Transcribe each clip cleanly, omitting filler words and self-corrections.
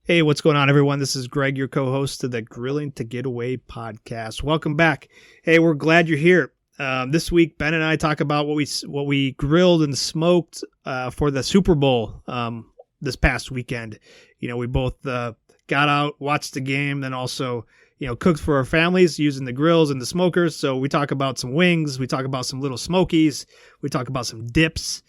Hey, what's going on, everyone? This is Greg, your co-host of the Grilling to Get Away podcast. Welcome back. Hey, we're glad you're here. This week, Ben and I talk about what we grilled and smoked for the Super Bowl this past weekend. You know, we both got out, watched the game, then also cooked for our families using the grills and the smokers. So we talk about some wings, we talk about some Lil Smokies, we talk about some dips.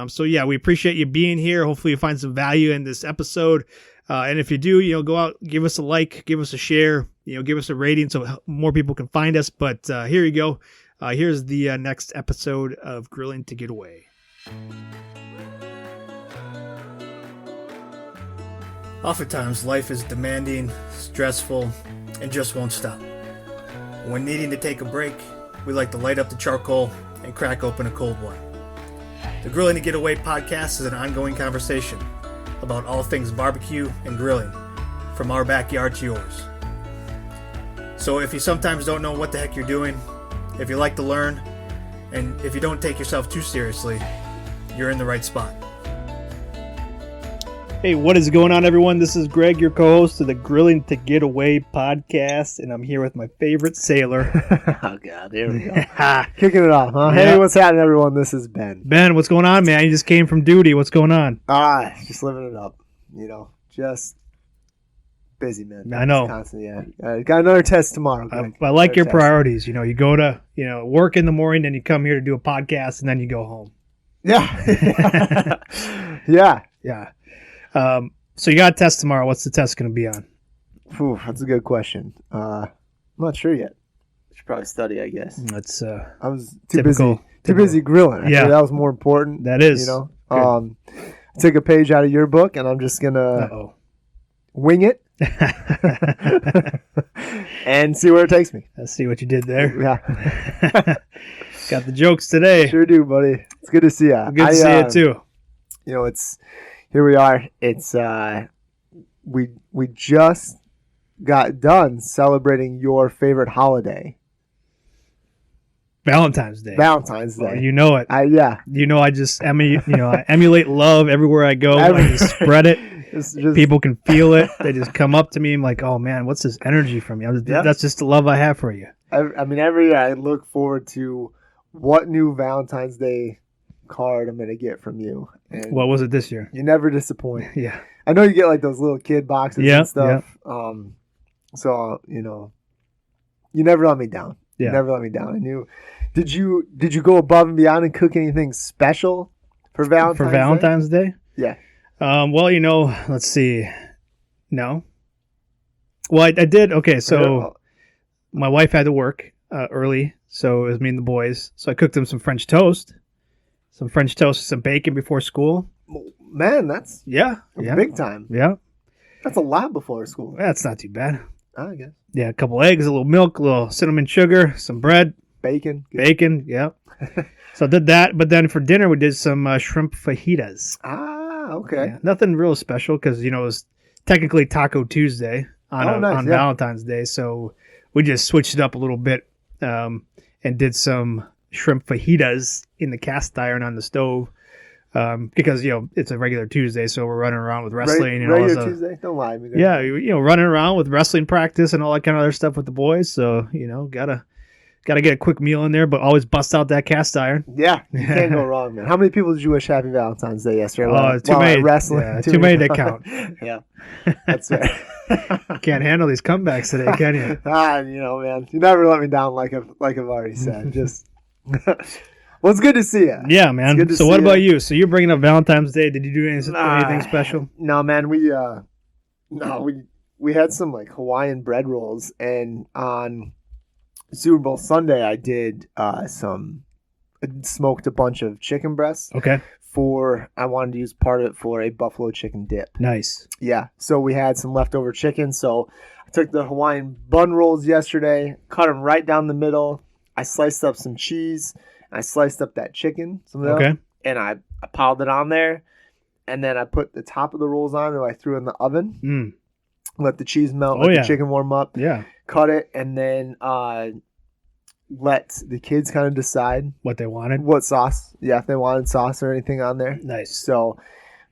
So yeah, we appreciate you being here. Hopefully you find some value in this episode. And if you do, go out, give us a like, give us a share, give us a rating so more people can find us. But here you go. Here's the next episode of Grilling to Get Away. Oftentimes, life is demanding, stressful, and just won't stop. When needing to take a break, we like to light up the charcoal and crack open a cold one. The Grilling to Get Away podcast is an ongoing conversation about all things barbecue and grilling, from our backyard to yours. So if you sometimes don't know what the heck you're doing, if you like to learn, and if you don't take yourself too seriously, you're in the right spot. Hey, what is going on, everyone? This is Greg, your co-host of the Grilling to Get Away podcast, and I'm here with my favorite sailor. Oh, God, there we go. Kicking it off, huh? Yeah. Hey, what's happening, everyone? This is Ben. Ben, what's going on, man? You just came from duty. What's going on? Just living it up. Just busy, man. I know. Constantly, yeah. Got another test tomorrow, Greg. I like your priorities. You go to, work in the morning, then you come here to do a podcast, and then you go home. Yeah. Yeah. Yeah. So you got a test tomorrow. What's the test going to be on? That's a good question. I'm not sure yet. Should probably study, I guess. That's I was too busy grilling. I thought that was more important. That is. I took a page out of your book, and I'm just gonna wing it and see where it takes me. Let's see what you did there. Yeah. Got the jokes today. Sure do, buddy. It's good to see you. Good to see you too. It's here we are. It's we just got done celebrating your favorite holiday. Valentine's Day. Well, you know it. Yeah. I just I emulate love everywhere I go. I just spread it. Just, people can feel it. They just come up to me. I'm like, oh man, what's this energy from you? That's just the love I have for you. I mean, every year I look forward to what new Valentine's Day card I'm going to get from you. And what was it this year? You never disappoint. Yeah. I know you get like those little kid boxes and stuff. Yeah. So, you never let me down. Yeah. You never let me down. And did you go above and beyond and cook anything special for Valentine's Day? Yeah. Well, let's see. No. Well, I did. Okay, so my wife had to work early, so it was me and the boys. So I cooked them some French toast. Some bacon before school. Man, that's big time. Yeah. That's a lot before school. That's not too bad. I guess. Yeah, a couple eggs, a little milk, a little cinnamon sugar, some bread. Bacon, yeah. So I did that, but then for dinner we did some shrimp fajitas. Okay. Yeah, nothing real special because, it was technically Taco Tuesday on Valentine's Day, so we just switched it up a little bit and did some shrimp fajitas in the cast iron on the stove because it's a regular Tuesday, so we're running around with wrestling and all regular Tuesday. Don't lie to me. Yeah, running around with wrestling practice and all that kind of other stuff with the boys. So gotta get a quick meal in there, but always bust out that cast iron. Yeah, you can't go wrong, man. How many people did you wish Happy Valentine's Day yesterday? Too many. Wrestling. Yeah, too many to count. Yeah, that's right. Can't handle these comebacks today, can you? Man, you never let me down like I've already said. Just. Well, it's good to see you. Yeah, man. So what about you? So you're bringing up Valentine's Day. Did you do anything special? No, man. We had some like Hawaiian bread rolls, and on Super Bowl Sunday I did smoked a bunch of chicken breasts. Okay. I wanted to use part of it for a buffalo chicken dip. Nice. Yeah. So we had some leftover chicken. So I took the Hawaiian bun rolls yesterday, cut them right down the middle. I sliced up some cheese. I sliced up that chicken. And I piled it on there. And then I put the top of the rolls on and I threw it in the oven. Let the cheese melt. Let the chicken warm up. Yeah. Cut it. And then let the kids kind of decide what they wanted. What sauce. Yeah, if they wanted sauce or anything on there. Nice. So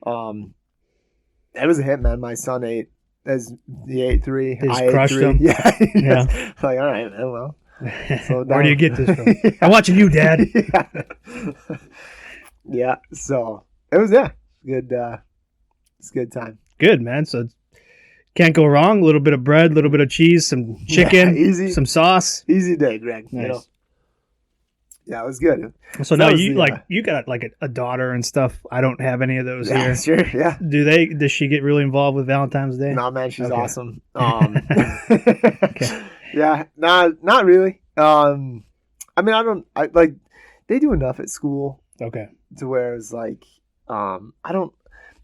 it was a hit, man. My son ate as the 8-3. Just I ate crushed 3. them. Yeah. Yeah. Like, all right, man, well. Where do you get this from? Yeah. I'm watching you, Dad. Yeah. So it was good. It's a good time. Good, man. So can't go wrong. A little bit of bread, a little bit of cheese, some chicken, easy, some sauce. Easy day, Greg. Nice. You know? Yeah, it was good. So now you got like a daughter and stuff. I don't have any of those here. Sure, yeah. Does she get really involved with Valentine's Day? No, man, she's awesome. Okay. Yeah, not really. I mean, I they do enough at school. Okay. To where it's like, I don't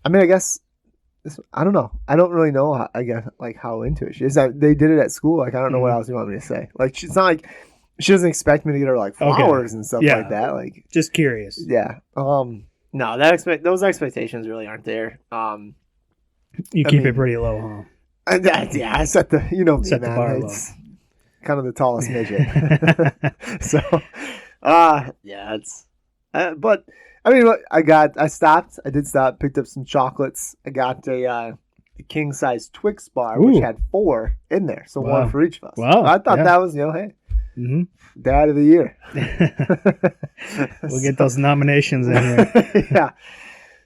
know. I don't really know, how into it she is. They did it at school. Like, I don't know what else you want me to say. Like, it's not like she doesn't expect me to get her like flowers and stuff like that. Like, just curious. Yeah. No, those expectations really aren't there. You keep it pretty low, huh? I set the, me, set the man. bar It's kind of the tallest midget. So, it's. But I mean, look, I did stop, picked up some chocolates. I got a king size Twix bar, which had 4 in there, so one for each of us. Wow! So I thought that was, hey, Dad of the Year. We'll get those nominations in here.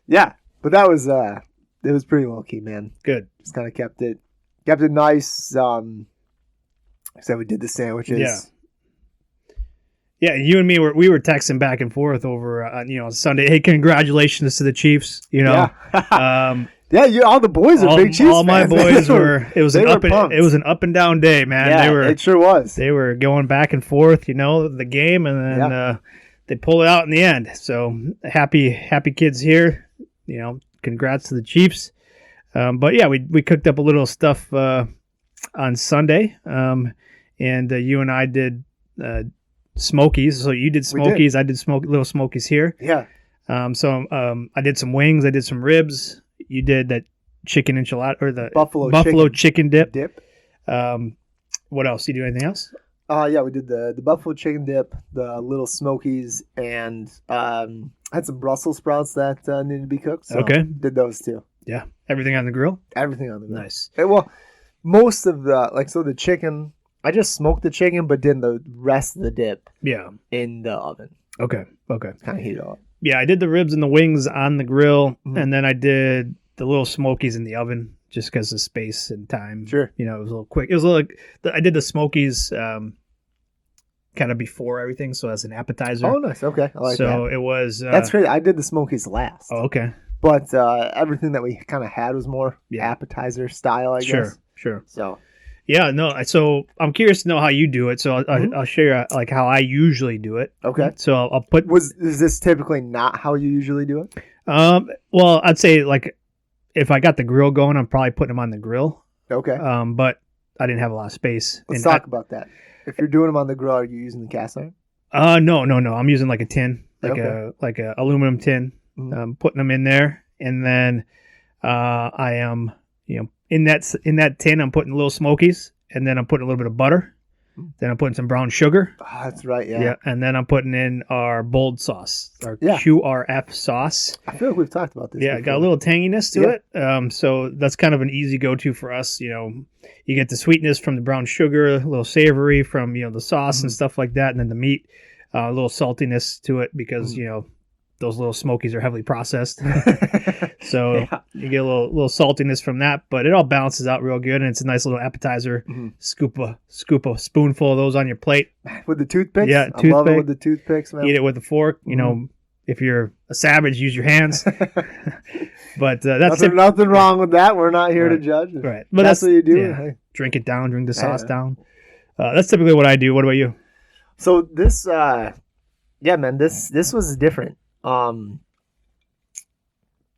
Yeah. But that was it was pretty low key, man. Good. Just kind of kept it nice. So we did the sandwiches. Yeah. Yeah, you and me we were texting back and forth over Sunday. Hey, congratulations to the Chiefs! Yeah. All the boys are big Chiefs fans. All my boys were. It was an up and down day, man. Yeah, it sure was. They were going back and forth, the game, and then they pulled it out in the end. So happy kids here. Congrats to the Chiefs. But yeah, we cooked up a little stuff on Sunday, and you and I did. Smokies. So you did Smokies. I did Little Smokies here. Yeah. So I did some wings. I did some ribs. You did that chicken enchilada or the buffalo chicken dip. What else? You do anything else? Yeah, we did the buffalo chicken dip, the Little Smokies, and had some Brussels sprouts that needed to be cooked. So did those too. Yeah. Everything on the grill? Everything on the grill. Nice. Well, most of the chicken. I just smoked the chicken, but did the rest of the dip in the oven. Okay. Kind of heat it up. Yeah, I did the ribs and the wings on the grill, and then I did the Little Smokies in the oven just because of space and time. Sure. It was a little quick. It was I did the Smokies kind of before everything, so as an appetizer. Oh, nice. Okay. I like that. So it was... That's crazy. I did the Smokies last. Oh, okay. But everything that we kind of had was more appetizer style, I guess. Sure. So... Yeah, no. So I'm curious to know how you do it. So I'll share like how I usually do it. Okay. So I'll put. Is this typically not how you usually do it? Well, I'd say like if I got the grill going, I'm probably putting them on the grill. Okay. But I didn't have a lot of space. Let's talk about that. If you're doing them on the grill, are you using the cast iron? No. I'm using like a tin, like a aluminum tin. Putting them in there, and then I am in that tin, I'm putting Little Smokies, and then I'm putting a little bit of butter. Then I'm putting some brown sugar. Oh, that's right, yeah. Yeah, and then I'm putting in our bold sauce, our QRF sauce. I feel like we've talked about this before. It got a little tanginess to it. So that's kind of an easy go-to for us. You get the sweetness from the brown sugar, a little savory from, the sauce and stuff like that, and then the meat, a little saltiness to it because, those Little Smokies are heavily processed. So you get a little saltiness from that, but it all balances out real good, and it's a nice little appetizer. Scoop a spoonful of those on your plate. With the toothpicks? Yeah, I love it with the toothpicks, man. Eat it with a fork. If you're a savage, use your hands. But that's nothing wrong with that. We're not here to judge. Right. But that's what you do. Yeah. Hey. Drink it down. Drink the sauce down. That's typically what I do. What about you? So this, this was different.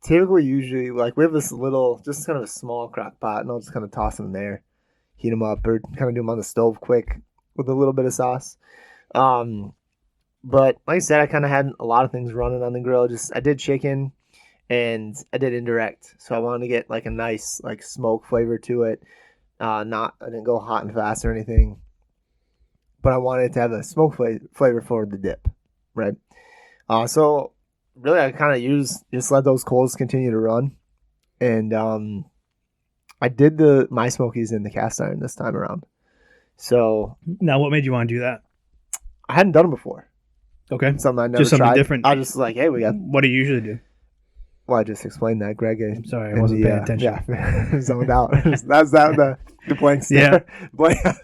Typically, usually, like we have this little, just kind of a small crock pot, and I'll just kind of toss them in there, heat them up, or kind of do them on the stove quick with a little bit of sauce. But like I said, I kind of had a lot of things running on the grill. I did chicken, and I did indirect, so I wanted to get like a nice like smoke flavor to it. I didn't go hot and fast or anything, but I wanted to have a smoke flavor for the dip, right? So really, I kind of just let those coals continue to run, and I did my Smokies in the cast iron this time around. So now, what made you want to do that? I hadn't done it before. Okay, something I never just something tried. different. I was just like, hey, we got. What do you usually do? Well, I just explained that, Greg. I'm sorry, I wasn't paying attention. Yeah, zoned out. That's the blank stare. Yeah.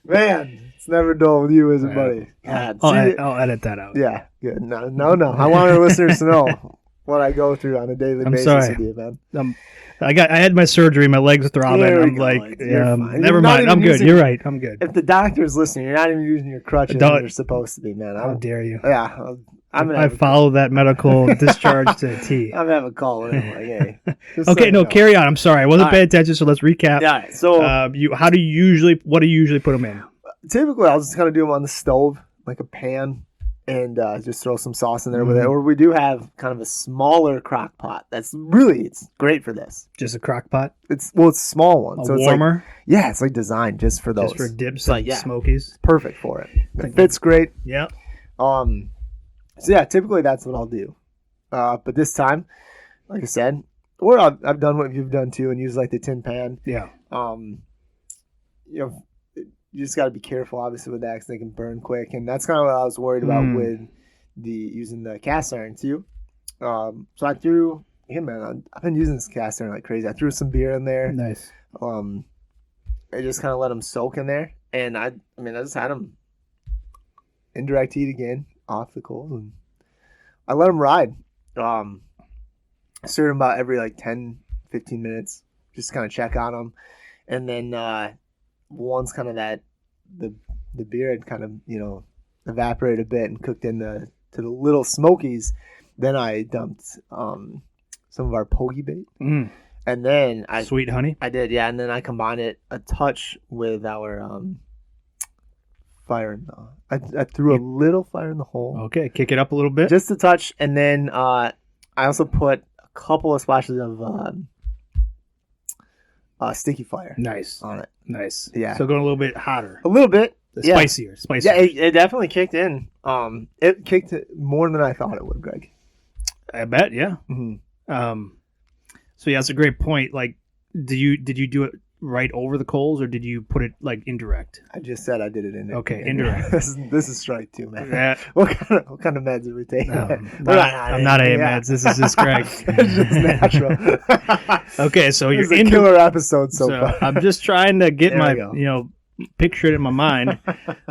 Man, it's never dull with you, is it, buddy? God, I'll edit that out. Yeah, good. No. I want our listeners to know what I go through on a daily basis with you, man. I had my surgery. My legs throbbing. I'm like, never mind. I'm good. You're right. I'm good. If the doctor's listening, you're not even using your crutches when you're supposed to be, man. How dare you? Yeah. I follow that medical discharge to a T. I'm having a call with him. Like, hey. Okay, carry on. I'm sorry. I wasn't paying attention, so let's recap. All right. So, what do you usually put them in? Typically, I'll just kind of do them on the stove, like a pan, and just throw some sauce in there with it. Or we do have kind of a smaller crock pot. It's great for this. Just a crock pot? It's a small one. So warmer? It's like designed just for those. Just for dips and Smokies? Perfect for it. It fits great. Yeah. So yeah, typically that's what I'll do. But this time, like I said, or I've done what you've done too and used like the tin pan. Yeah. You just got to be careful, obviously, with that because they can burn quick. And that's kind of what I was worried about with using the cast iron too. So I threw, I've been using this cast iron like crazy. I threw some beer in there. Nice. I just kind of let them soak in there. And I just had them indirect heat again off the coals, and I let them ride. I stir them about every 10, 15 minutes, just kind of check on them. And then once kind of the beer had kind of evaporated a bit and cooked to the Lil Smokies, then I dumped some of our pokey bait, and then sweet honey. I did, yeah, and then I combined it a touch with our fire in the. I threw a little fire in the hole. Okay, kick it up a little bit, just a touch, and then I also put a couple of splashes of sticky fire. Nice on it. Nice. Yeah. So going a little bit hotter. A little bit. Spicier. Yeah, it definitely kicked in. It kicked more than I thought it would, Greg. I bet. Yeah. Mm-hmm. So yeah, that's a great point. Like, did you do it right over the coals, or did you put it indirect? I just said I did it in. Okay, indirect. This is strike two, man. What kind of meds did we take? I'm not a meds. This is just Greg. It's just natural. Okay, so you're a killer episode so far. I'm just trying to get my picture it in my mind.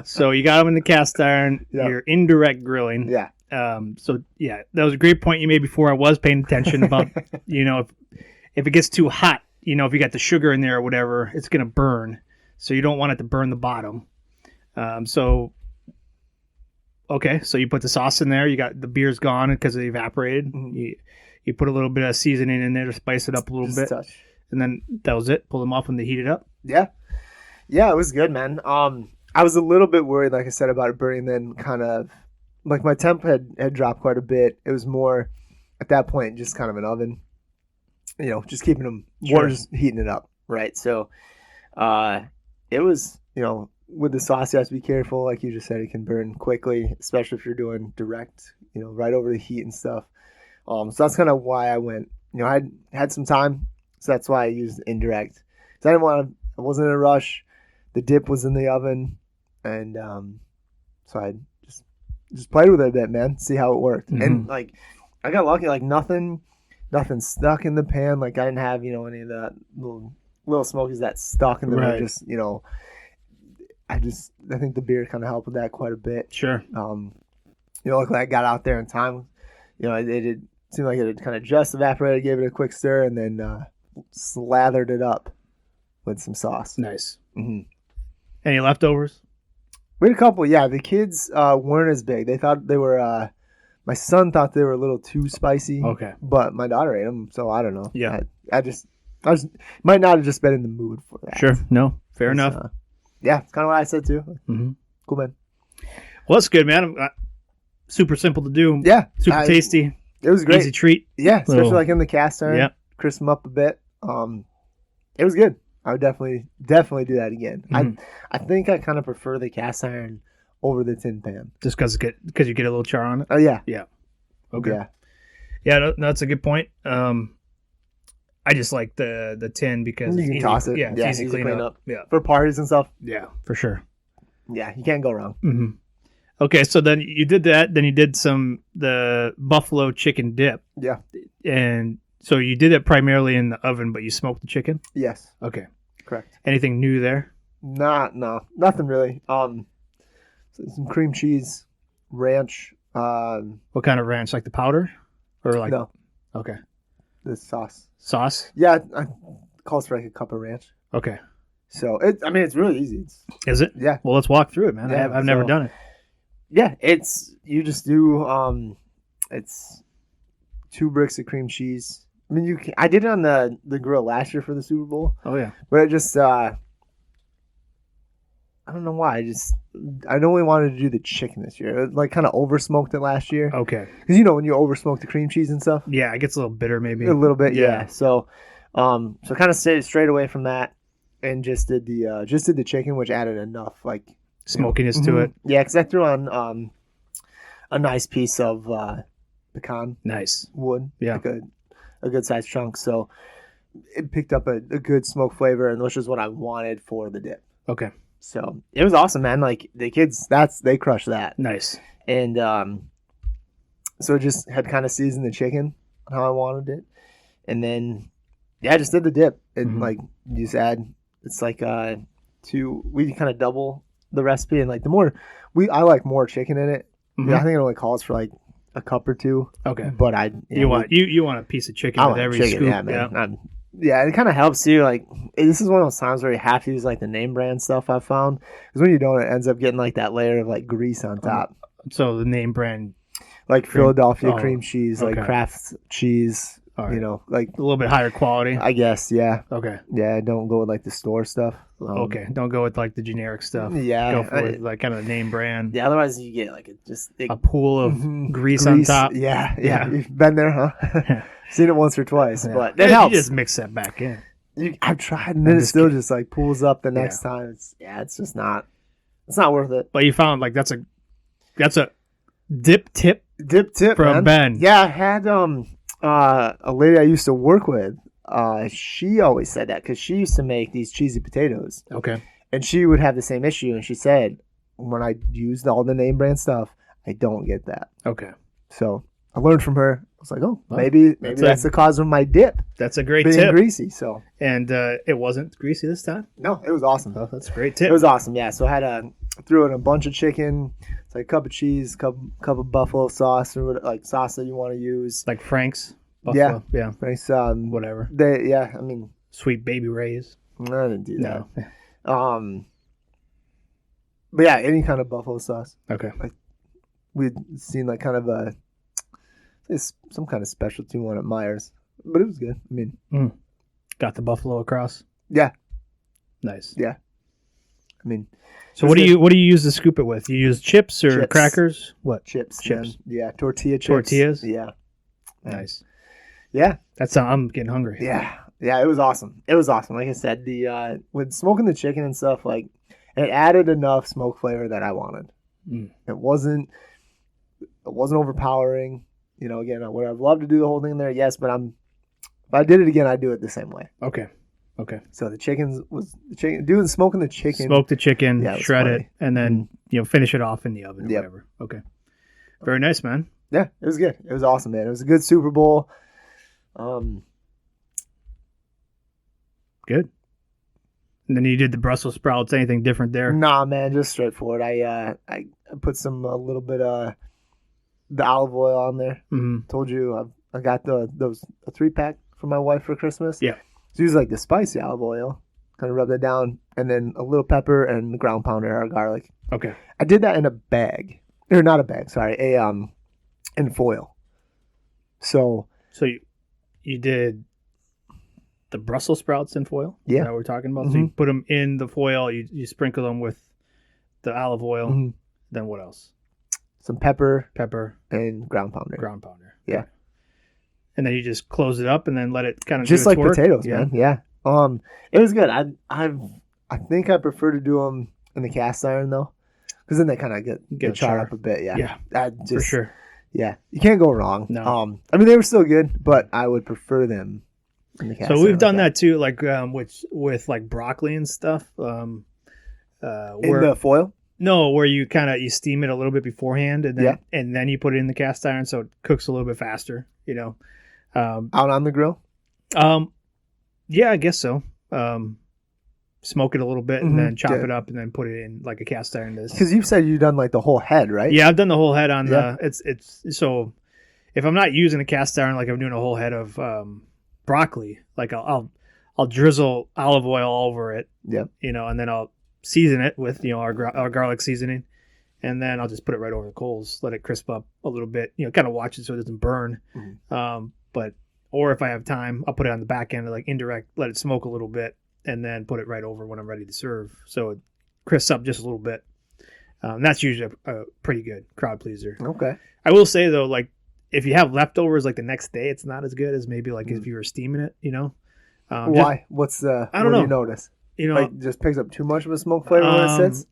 So you got them in the cast iron. Yep. You're indirect grilling. Yeah. So yeah, that was a great point you made before. I was paying attention about if it gets too hot. If you got the sugar in there or whatever, it's going to burn. So you don't want it to burn the bottom. So you put the sauce in there. You got the beer's gone because it evaporated. Mm-hmm. You put a little bit of seasoning in there to spice it up a little bit. Touch. And then that was it. Pull them off when they heat it up. Yeah. Yeah, it was good, man. I was a little bit worried, like I said, about it burning. Then kind of like my temp had dropped quite a bit. It was more at that point just kind of an oven. Just keeping them warm, just heating it up, right? So, it was, with the sauce, you have to be careful. Like you just said, it can burn quickly, especially if you're doing direct, right over the heat and stuff. So that's kind of why I went, I had some time, so that's why I used indirect. So I wasn't in a rush. The dip was in the oven, and so I just played with it a bit, man, see how it worked. Mm-hmm. And I got lucky, nothing stuck in the pan. I didn't have, any of that little Smokies that stuck in the pan. Just, I think the beer kind of helped with that quite a bit. Sure. Luckily I got out there in time. It seemed like it had kind of just evaporated, gave it a quick stir, and then slathered it up with some sauce. Nice. Mm-hmm. Any leftovers? We had a couple, yeah. The kids weren't as big. They thought they were... my son thought they were a little too spicy. Okay. But my daughter ate them, so I don't know. Yeah. I might not have just been in the mood for that. Sure. No. Fair enough. Yeah, it's kind of what I said too. Mm-hmm. Cool, man. Well, that's good, man. Super simple to do. Yeah. Super tasty. It was great. Easy treat. Yeah, especially in the cast iron. Yeah. Crisp them up a bit. It was good. I would definitely do that again. Mm-hmm. I think I kind of prefer the cast iron over the tin pan. Just because you get a little char on it? Oh, yeah. Yeah. Okay. Yeah. Yeah, that's a good point. I just like the tin because you can toss it. Yeah, it's easy to clean up. Yeah, for parties and stuff. Yeah, for sure. Yeah, you can't go wrong. Mm-hmm. Okay, so then you did that. Then you did the buffalo chicken dip. Yeah. And so you did it primarily in the oven, but you smoked the chicken? Yes. Okay. Correct. Anything new there? No, nothing really. Some cream cheese, ranch. What kind of ranch? Like the powder? Or like No. Okay. The sauce. Sauce? Yeah, it calls for like a cup of ranch. Okay. So it's really easy. Is it? Yeah. Well, let's walk through it, man. Yeah, I've never done it. Yeah, you just do it's 2 bricks of cream cheese. I mean, I did it on the grill last year for the Super Bowl. Oh yeah. But it just I don't know why. I only wanted to do the chicken this year. It like kind of over smoked it last year. Okay. Because when you over smoke the cream cheese and stuff. Yeah, it gets a little bitter maybe. A little bit, yeah. So kind of stayed straight away from that and just did the chicken, which added enough like smokiness to it. Yeah, because I threw on a nice piece of pecan wood. Yeah. Like a good sized chunk. So it picked up a good smoke flavor, and which is what I wanted for the dip. Okay. So it was awesome, man. Like the kids, they crushed that. Nice. And so just had kind of seasoned the chicken how I wanted it, and then I just did the dip. And like you just add, it's like we kind of double the recipe, and like I like more chicken in it. Mm-hmm. Yeah, I think it only calls for like a cup or 2. Okay. But you want a piece of chicken with every chicken, scoop. yeah, man. Yeah, it kind of helps you. Like, this is one of those times where you have to use like the name brand stuff I've found, because when you don't, it ends up getting like that layer of like grease on top. So the name brand, like Philadelphia cream cheese, okay. like Kraft cheese. Right. Like a little bit higher quality, I guess. Yeah. Okay. Yeah, don't go with like the store stuff. Okay, don't go with like the generic stuff. Yeah, go for like kind of the name brand. Yeah, otherwise you get like a pool of grease on top. Yeah. You've been there, huh? Seen it once or twice, but that you helps. Just mix that back in. I've tried, and then it still just like pulls up the next time. It's just not. It's not worth it. But you found like that's a dip tip from man. Ben. Yeah, I had a lady I used to work with. She always said that because she used to make these cheesy potatoes. Okay. And she would have the same issue, and she said when I used all the name brand stuff, I don't get that. Okay. So I learned from her. I was like, oh, maybe that's the cause of my dip. That's a great being tip. Greasy. So and it wasn't greasy this time. No, it was awesome. Oh, that's a great tip. It was awesome. Yeah. So I had threw in a bunch of chicken. It's like a cup of cheese, cup of buffalo sauce, or like sauce that you want to use, like Frank's. Buffalo. Yeah. Frank's. Whatever. I mean, Sweet Baby Ray's. I didn't do that. No. But yeah, any kind of buffalo sauce. Okay. Like we'd seen like kind of some kind of specialty one at Myers, but it was good. I mean, got the buffalo across. Yeah. Nice. Yeah. I mean, so what do you use to scoop it with? You use chips or crackers? What? Chips. Man. Yeah, tortilla chips. Tortillas. Yeah. Nice. Yeah. I'm getting hungry. Yeah. Yeah, it was awesome. Like I said, with smoking the chicken and stuff, like it added enough smoke flavor that I wanted. It wasn't overpowering. Again, would I love to do the whole thing there? Yes, but if I did it again, I'd do it the same way. Okay. So smoking the chicken. Smoke the chicken, shred it, and then finish it off in the oven or whatever. Okay. Very nice, man. Yeah, it was good. It was awesome, man. It was a good Super Bowl. Good. And then you did the Brussels sprouts. Anything different there? Nah, man, just straightforward. I put a little bit of the olive oil on there. Mm-hmm. Told you I got a 3-pack for my wife for Christmas. Yeah. So use like the spicy olive oil, kind of rub that down, and then a little pepper and ground pounder or garlic. Okay. I did that in a bag, or not a bag. Sorry, in foil. So you did the Brussels sprouts in foil? Yeah. Is that what we're talking about? Mm-hmm. So you put them in the foil, you sprinkle them with the olive oil. Mm-hmm. Then what else? Some pepper, and ground pounder. Yeah. Okay. And then you just close it up and then let it kind of just do its like work? Potatoes, man. Yeah. It was good. I think I prefer to do them in the cast iron though, because then they kind of get charred up a bit. Yeah. For sure. Yeah, you can't go wrong. No. I mean they were still good, but I would prefer them in the cast So iron we've done like that too, like with like broccoli and stuff. in the foil. No, where you you steam it a little bit beforehand, and then you put it in the cast iron, so it cooks a little bit faster. Out on the grill. Yeah, I guess so. Smoke it a little bit and then chop it up and then put it in like a cast iron. Because you said you've done like the whole head, right? Yeah, I've done the whole head on the. It's so if I'm not using a cast iron, like I'm doing a whole head of broccoli, like I'll drizzle olive oil all over it. Yep. And then I'll season it with our garlic seasoning, and then I'll just put it right over the coals, let it crisp up a little bit. Kind of watch it so it doesn't burn. Or if I have time, I'll put it on the back end, like indirect, let it smoke a little bit, and then put it right over when I'm ready to serve. So it crisps up just a little bit. That's usually a pretty good crowd pleaser. Okay. I will say though, like if you have leftovers like the next day, it's not as good as maybe like if you were steaming it. Why? What's the? I don't know. Do you notice? Like just picks up too much of a smoke flavor when it sits.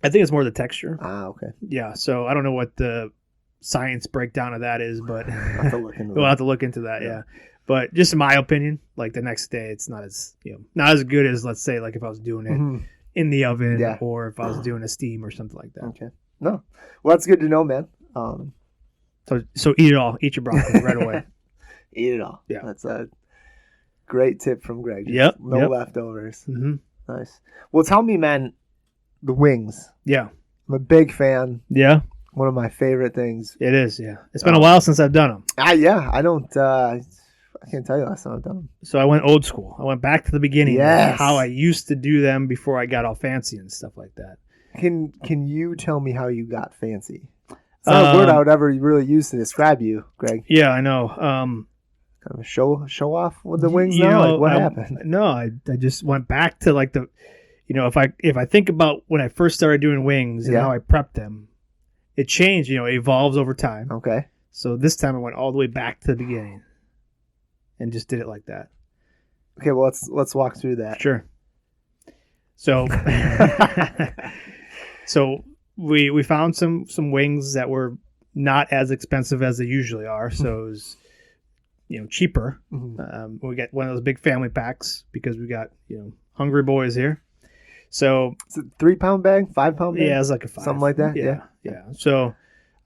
I think it's more the texture. Okay. Yeah. So I don't know what the science breakdown of that is, but I'll have to look into we'll have to look into that. Yeah. But just in my opinion, like the next day, it's not as not as good as, let's say, like if I was doing it in the oven or if I was doing a steam or something like that. Okay. No. Well, that's good to know, man. So eat it all. Eat your broccoli right away. Eat it all. Yeah. That's a great tip from Greg. Yep. No leftovers. Mm-hmm. Nice. Well, tell me, man, the wings. Yeah. I'm a big fan. Yeah. One of my favorite things. It is, yeah. It's been a while since I've done them. I don't, I can't tell you last time I've done them. So I went old school. I went back to the beginning. Yes. How I used to do them before I got all fancy and stuff like that. Can you tell me how you got fancy? It's not a word I would ever really use to describe you, Greg. Yeah, I know. Kind of a show off with the wings now? Like, what happened? No, I just went back to like the, if I think about when I first started doing wings and how I prepped them, it changed, it evolves over time. Okay. So this time I went all the way back to the beginning and just did it like that. Okay, well, let's walk through that. Sure. So so we found some wings that were not as expensive as they usually are. So it was, cheaper. Mm-hmm. We got one of those big family packs because we got, hungry boys here. So it's a 3-pound bag, 5-pound bag? Yeah, it's like a 5. Something like that? Yeah. So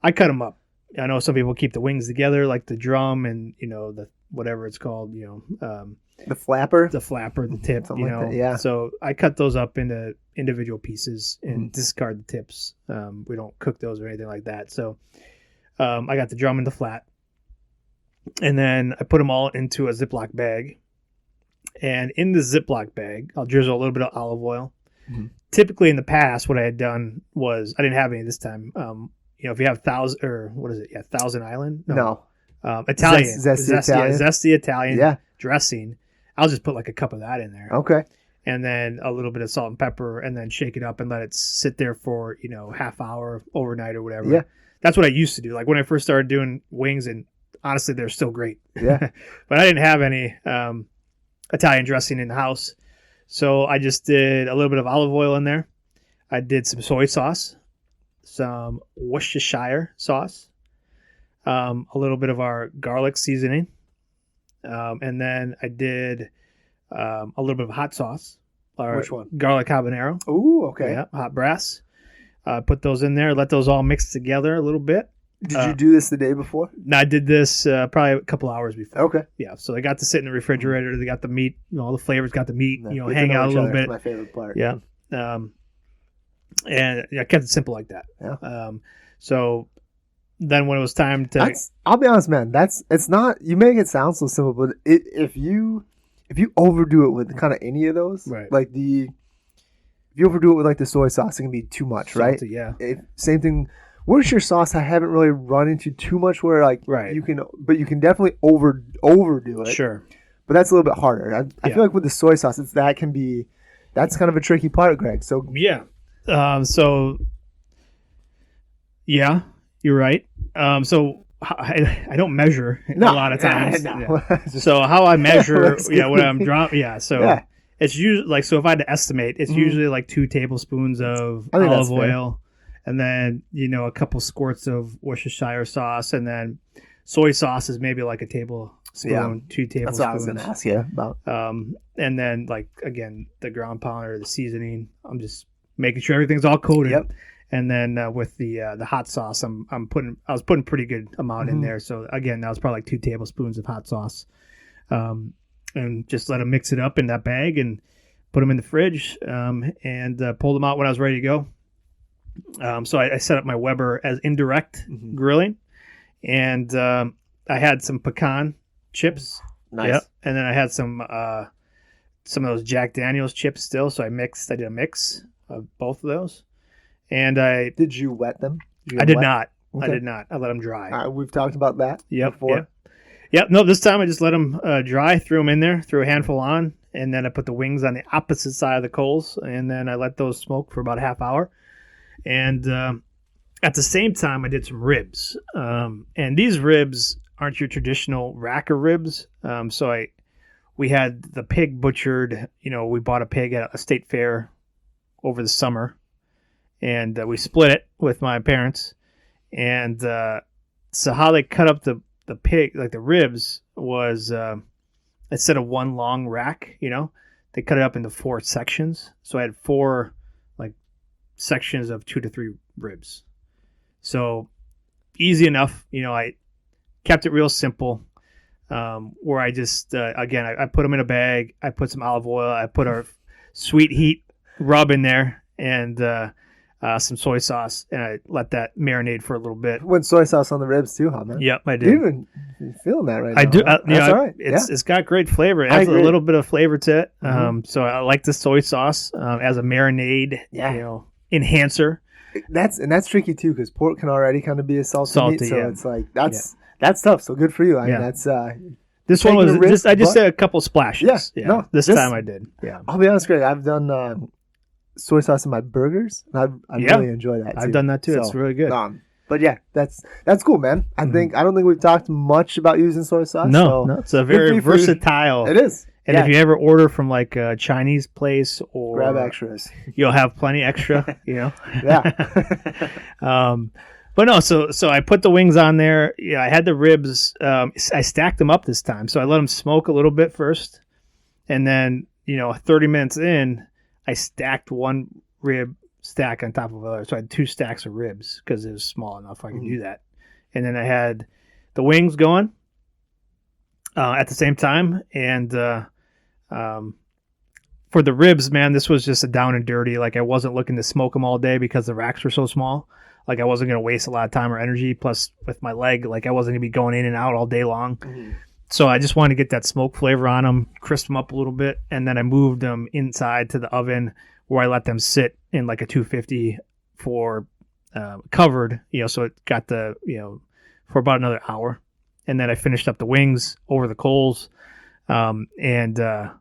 I cut them up. I know some people keep the wings together, like the drum and, the whatever it's called, the flapper? The flapper, the tip, Something like that, yeah. So I cut those up into individual pieces and discard the tips. We don't cook those or anything like that. So I got the drum and the flat. And then I put them all into a Ziploc bag. And in the Ziploc bag, I'll drizzle a little bit of olive oil. Mm-hmm. Typically in the past, what I had done was, I didn't have any this time. If you have Thousand Island? No. Italian. Zesty Italian dressing. I'll just put like a cup of that in there. Okay. And then a little bit of salt and pepper and then shake it up and let it sit there for, half hour overnight or whatever. Yeah. That's what I used to do. Like when I first started doing wings, and honestly, they're still great. Yeah. But I didn't have any Italian dressing in the house. So I just did a little bit of olive oil in there. I did some soy sauce, some Worcestershire sauce, a little bit of our garlic seasoning. And then I did a little bit of hot sauce. Which one? Garlic habanero. Ooh, okay. Yeah, hot brass. Put those in there. Let those all mix together a little bit. Did you do this the day before? No, I did this probably a couple hours before. Okay. Yeah, so they got to sit in the refrigerator. They got the meat. All the flavors got the meat. Hang out a little bit. That's my favorite part. Yeah. And I kept it simple like that. Yeah. So then when it was time to, I'll be honest, man. It's not. You make it sound so simple, but if you overdo it with kind of any of those, right? Like if you overdo it with like the soy sauce, it can be too much, right? Yeah. Same thing. Worcestershire sauce, I haven't really run into too much where you can definitely overdo it. Sure. But that's a little bit harder. I feel like with the soy sauce, that's kind of a tricky part, Greg. So yeah. Yeah, you're right. So I don't measure a lot of times. No. Yeah. So how I measure, when I'm dropping, it's usually like, so if I had to estimate, it's usually like 2 tablespoons of olive oil. And then, a couple squirts of Worcestershire sauce. And then soy sauce is maybe like a spoon, 2 tablespoons. That's what I was going to ask you about. And then, like, again, the ground pounder, the seasoning. I'm just making sure everything's all coated. Yep. And then with the hot sauce, I was putting pretty good amount in there. So again, that was probably like 2 tablespoons of hot sauce, and just let them mix it up in that bag and put them in the fridge, and pulled them out when I was ready to go. So I set up my Weber as indirect grilling, and I had some pecan chips. Nice. Yep. And then I had some of those Jack Daniels chips still. So I did a mix of both of those. And did you wet them? I did not. Okay. I did not. I let them dry. We've talked about that before. Yep. No, this time I just let them dry, threw them in there, threw a handful on, and then I put the wings on the opposite side of the coals, and then I let those smoke for about a half hour. And at the same time, I did some ribs. And these ribs aren't your traditional rack of ribs. So we had the pig butchered. We bought a pig at a state fair over the summer. And we split it with my parents. And so how they cut up the pig, like the ribs, was instead of one long rack, they cut it up into 4 sections. So I had 4 like sections of 2 to 3 ribs. So easy enough. I kept it real simple, where I just, again, I put them in a bag. I put some olive oil. I put our sweet heat rub in there, and some soy sauce, and I let that marinate for a little bit. Went soy sauce on the ribs too, huh, man? Yep, I did. You're feeling that right now. I do. That's all right. It's got great flavor. It adds a little bit of flavor to it. So I like the soy sauce as a marinade, enhancer. That's tricky too, because pork can already kind of be a salty meat, so it's like that's tough. So good for you. I mean, that's this one was I just did a couple splashes. Yeah. No, this time I did. Yeah. I'll be honest, Greg. I've done soy sauce in my burgers, and I really enjoy that too. I've done that too. It's really good. But yeah, that's cool, man. I don't think we've talked much about using soy sauce. No, it's a very versatile. It is. And if you ever order from like a Chinese place, or grab extras, you'll have plenty extra. Yeah. But no, so I put the wings on there. I had the ribs. I stacked them up this time, so I let them smoke a little bit first, and then 30 minutes in, I stacked one rib stack on top of another. So I had 2 stacks of ribs because it was small enough I could do that. And then I had the wings going at the same time. And for the ribs, man, this was just a down and dirty. Like, I wasn't looking to smoke them all day because the racks were so small. Like, I wasn't going to waste a lot of time or energy. Plus, with my leg, like, I wasn't going to be going in and out all day long. So I just wanted to get that smoke flavor on them, crisp them up a little bit, and then I moved them inside to the oven where I let them sit in like a 250 for covered, so it got the, for about another hour. And then I finished up the wings over the coals, and brought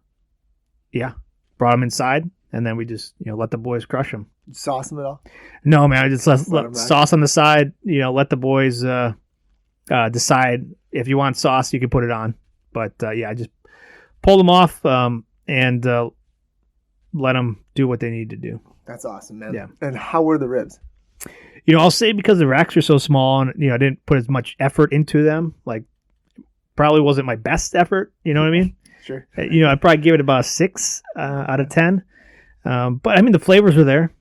them inside, and then we just, let the boys crush them. Sauce them at all? No, man, I just let sauce on the side, let the boys decide. If you want sauce, you can put it on. But, I just pulled them off and let them do what they need to do. That's awesome, man. Yeah. And how were the ribs? I'll say because the racks are so small and, I didn't put as much effort into them. Like, probably wasn't my best effort. You know what I mean? Sure. I'd probably give it about a 6 out of 10. But, I mean, the flavors were there.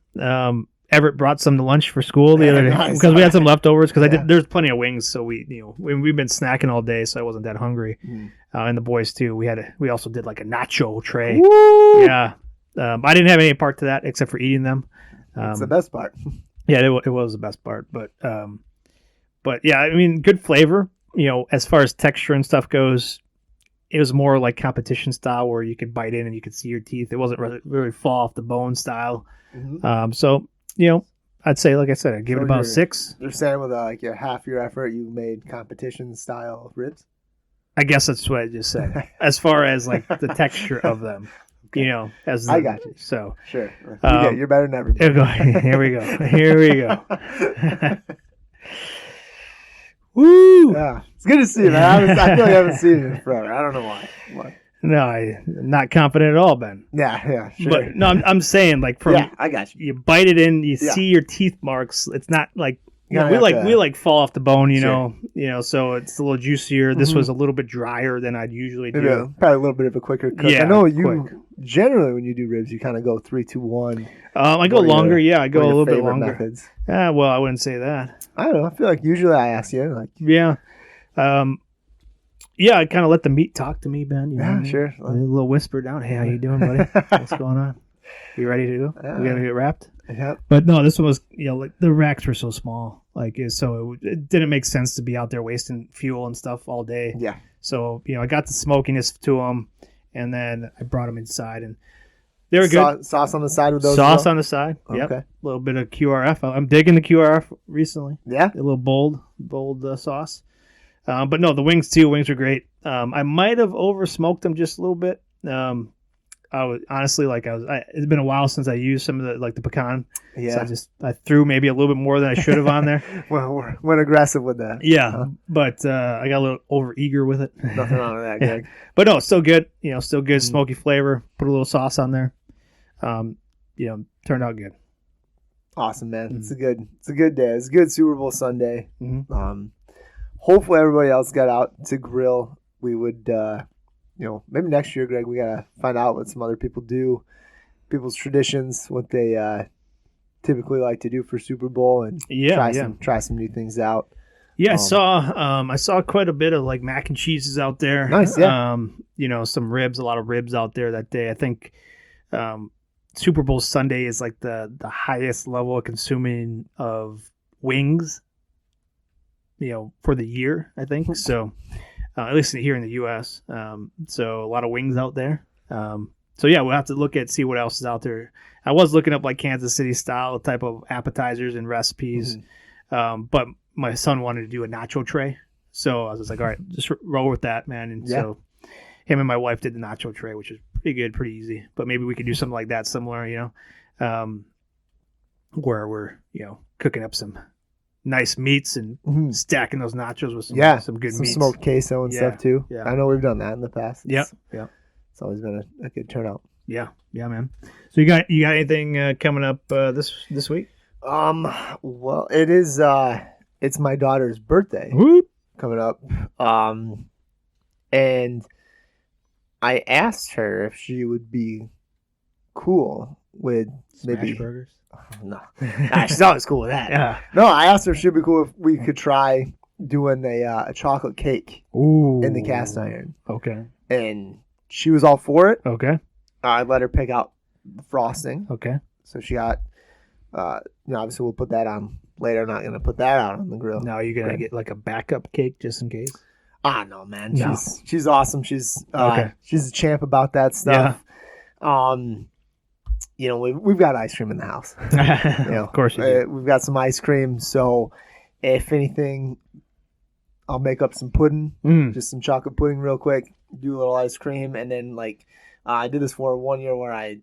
Everett brought some to lunch for school the other day because we had some leftovers. Because there's plenty of wings, so we've been snacking all day, so I wasn't that hungry. And the boys too. We also did like a nacho tray. Woo! Yeah, I didn't have any part to that except for eating them. It's the best part. Yeah, it was the best part. But yeah, I mean, good flavor. As far as texture and stuff goes, it was more like competition style where you could bite in and you could see your teeth. It wasn't really fall off the bone style. So. I'd say, like I said, I'd give it about a 6. You're saying with half your effort, you made competition style ribs? I guess that's what I just said. As far as like the texture of them, I got you. So sure, you're better than everybody. Here we go. Woo! Yeah, it's good to see you, man. I feel like I haven't seen you in forever. I don't know why. No, I'm not confident at all, Ben. Yeah, sure. But no, I'm saying like from I got you. You bite it in, you see your teeth marks. It's not like we like fall off the bone, you Sure. know, so it's a little juicier. This was a little bit drier than I'd usually do. Yeah, probably a little bit of a quicker cook. Yeah, I know you quick. generally when you do ribs, you kind of go 3, 2, 1. I go longer. I go a little bit longer. Methods? Well, I wouldn't say that. I don't know. I feel like usually I ask you like. Yeah. I kind of let the meat talk to me, Ben. You know what I mean? Sure. A little whisper down. Hey, how you doing, buddy? What's going on? You ready to go? We gotta get wrapped. Yeah. But no, this one was, like the racks were so small, so it didn't make sense to be out there wasting fuel and stuff all day. Yeah. So I got the smokiness to them, and then I brought them inside, and they were good. Sauce on the side with those. Sauce on the side. Yep. Okay. A little bit of QRF. I'm digging the QRF recently. Yeah. A little bold sauce. But no, the wings too. Wings are great. I might have over smoked them just a little bit. I was honestly it's been a while since I used some of the pecan. Yeah. So I threw maybe a little bit more than I should have on there. Well, went aggressive with that. Yeah. But I got a little over eager with it. Nothing wrong with that, Greg. But no, still good. Still good smoky flavor. Put a little sauce on there. Turned out good. Awesome, man. It's a good day. It's a good Super Bowl Sunday. Mm-hmm. Hopefully everybody else got out to grill. We would maybe next year, Greg, we gotta find out what some other people do, people's traditions, what they typically like to do for Super Bowl, and try some new things out. Yeah, I saw quite a bit of like mac and cheeses out there. Nice, yeah. Some ribs, a lot of ribs out there that day. I think Super Bowl Sunday is like the highest level of consuming of wings, for the year, I think. So at least here in the U.S. So a lot of wings out there. We'll have to see what else is out there. I was looking up like Kansas City style type of appetizers and recipes. But my son wanted to do a nacho tray. So I was just like, all right, just roll with that, man. And so him and my wife did the nacho tray, which is pretty good, pretty easy. But maybe we could do something like that similar, where we're, cooking up some nice meats and stacking those nachos with some good meats. Smoked queso and stuff too. Yeah. I know we've done that in the past. Yeah. It's always been a good turnout. Yeah, man. So you got anything coming up this week? Well, it is it's my daughter's birthday coming up. And I asked her if she would be cool with Smash burgers. No, she's always cool with that. Yeah. No, I asked her if she'd be cool if we could try doing a chocolate cake in the cast iron. Okay. And she was all for it. Okay. I let her pick out the frosting. Okay. So she got, obviously we'll put that on later. I'm not going to put that out on the grill. Now you're going to get like a backup cake just in case? No, man. No. She's awesome. She's okay. She's a champ about that stuff. Yeah. We've got ice cream in the house. Of course you do. We've got some ice cream. So if anything, I'll make up some pudding, just some chocolate pudding real quick, do a little ice cream. And then I did this for 1 year where I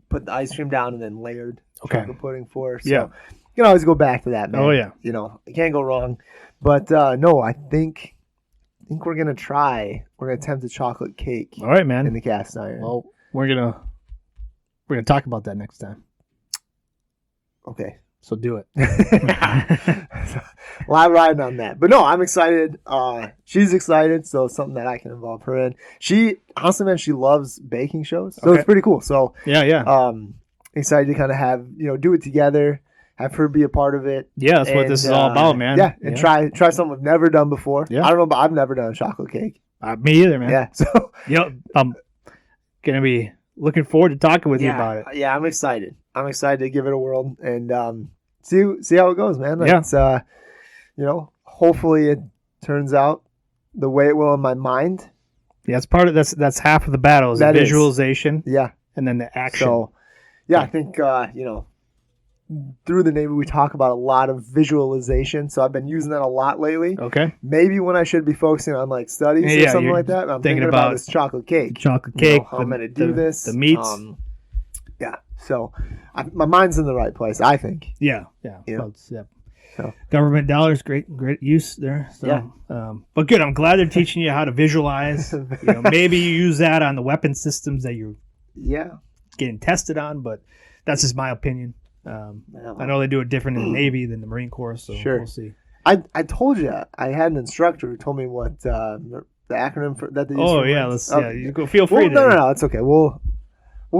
put the ice cream down and then layered chocolate pudding for her. So you can always go back to that, man. Oh, yeah. It can't go wrong. But no, I think we're going to attempt a chocolate cake. All right, man. In the cast iron. Well, we're going to talk about that next time. Okay. So do it. Live riding on that. But no, I'm excited. She's excited, so it's something that I can involve her in. She, honestly, man, she loves baking shows. So it's pretty cool. So yeah. Excited to kind of have, do it together, have her be a part of it. Yeah, that's what this is all about, man. Yeah, and try something we've never done before. Yeah. I don't know, but I've never done a chocolate cake. Me either, man. Yeah. So I'm gonna be looking forward to talking with you about it. Yeah, I'm excited. I'm excited to give it a whirl and see how it goes, man. It's, hopefully it turns out the way it will in my mind. Yeah, it's part of that's half of the battle is the visualization. Yeah. And then the action. So I think through the Navy we talk about a lot of visualization. So I've been using that a lot lately. Okay. Maybe when I should be focusing on studies or something like that. I'm thinking about this chocolate cake. How I'm going to do this. The meats. So my mind's in the right place, I think. Yeah. So government dollars, great use there. So, but good. I'm glad they're teaching you how to visualize. Maybe you use that on the weapon systems that you're getting tested on. But that's just my opinion. I know they do it different in the Navy than the Marine Corps, so Sure. we'll see. I told you I had an instructor who told me what the acronym for that they use. Oh for yeah, words. you go. Feel free. No, it's okay. We'll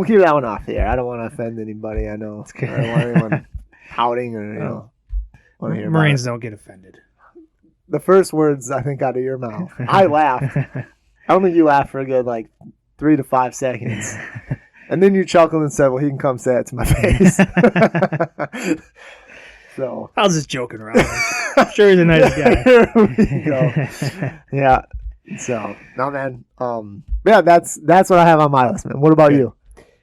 keep that one off the air. I don't want to offend anybody. I know. I don't want anyone pouting or Marines don't get offended. The first words I think out of your mouth. I laughed. I don't think you laughed for a good 3 to 5 seconds. And then you chuckled and said, well, he can come say it to my face. So I was just joking around. I'm sure he's a nice guy. Here we go. Yeah. So, no, man. Yeah, that's what I have on my list, man. What about you?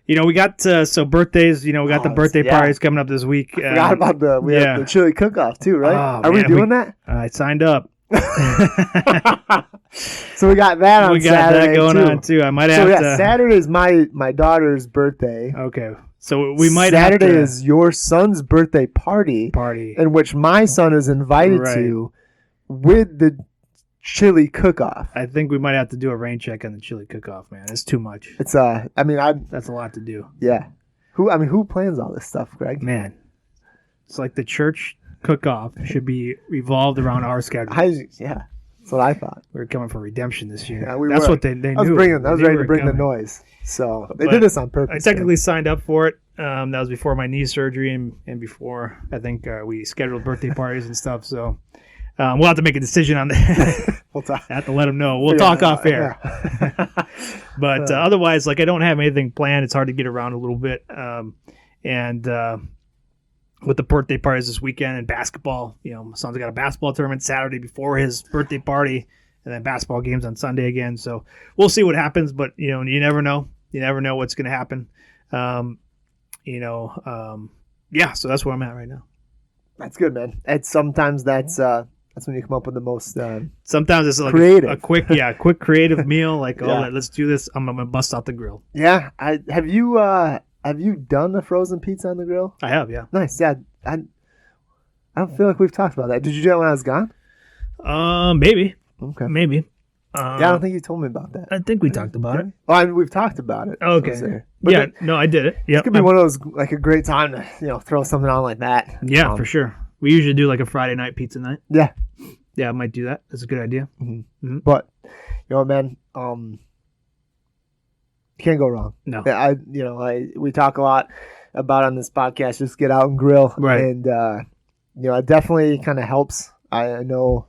We got birthdays. We got the birthday parties coming up this week. I forgot about the chili cook-off, too, right? Are we doing that? I signed up. So we got that on Saturday. We got that going on too. I might have to. Saturday's my daughter's birthday. Okay, so we might. Saturday is your son's birthday party, in which my son is invited to, with the chili cook-off. I think we might have to do a rain check on the chili cook-off, man. It's too much. It's that's a lot to do. Yeah, who plans all this stuff, Greg? Man, it's like the church cook-off should be revolved around our schedule. That's what I thought. We were coming for redemption this year. Yeah, that's what they knew. I was ready to bring the noise. So they did this on purpose. I technically signed up for it. That was before my knee surgery and before I think we scheduled birthday parties and stuff. So we'll have to make a decision on that. I have to let them know. We'll talk off air. Yeah. But otherwise, I don't have anything planned. It's hard to get around a little bit. With the birthday parties this weekend and basketball, my son's got a basketball tournament Saturday before his birthday party, and then basketball games on Sunday again. So we'll see what happens, but you never know. You never know what's going to happen. So that's where I'm at right now. That's good, man. Sometimes that's when you come up with the most. Sometimes it's creative. a quick creative meal. Let's do this. I'm gonna bust out the grill. Yeah, Have you done a frozen pizza on the grill? I have, yeah. Nice, yeah. I don't feel like we've talked about that. Did you do that when I was gone? Maybe. Okay. Maybe. I don't think you told me about that. I think we talked about it. Oh, we've talked about it. Okay. No, I did it. Yeah. It could be one of those, a great time to, throw something on like that. Yeah, for sure. We usually do a Friday night pizza night. Yeah. Yeah, I might do that. That's a good idea. Mm-hmm. Mm-hmm. But, man, can't go wrong. No. We talk a lot about on this podcast, just get out and grill. Right. And, it definitely kind of helps. I know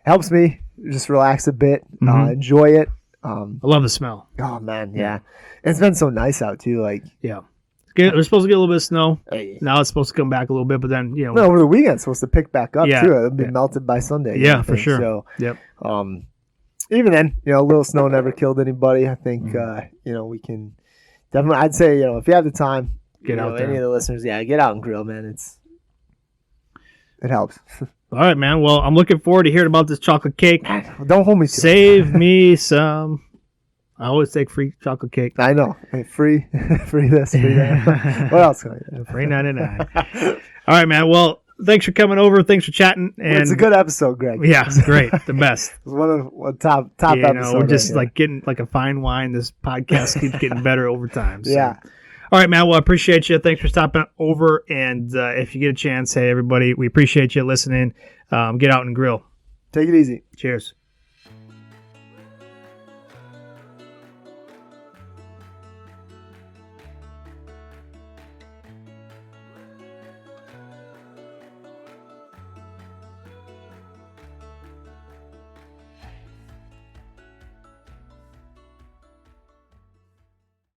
helps me just relax a bit, enjoy it. I love the smell. Oh, man, yeah. And it's been so nice out, too. Yeah. We're supposed to get a little bit of snow. Now it's supposed to come back a little bit, but then, No, over the weekend it's supposed to pick back up, too. It'll be melted by Sunday. Yeah, for sure. So, yep. Even then, a little snow never killed anybody. I think, we can definitely, I'd say, if you have the time, get out there. Any of the listeners, get out and grill, man. It helps. All right, man. Well, I'm looking forward to hearing about this chocolate cake. Don't hold me to Save me some. I always take free chocolate cake. I know. Hey, free this, free that. What else can I do? Free 99. All right, man. Well, thanks for coming over. Thanks for chatting. And it's a good episode, Greg. Yeah, it's great. The best. It's one of top episodes. We're just getting like a fine wine. This podcast keeps getting better over time. So. Yeah. All right, man. Well, I appreciate you. Thanks for stopping over. And if you get a chance, hey, everybody, we appreciate you listening. Get out and grill. Take it easy. Cheers.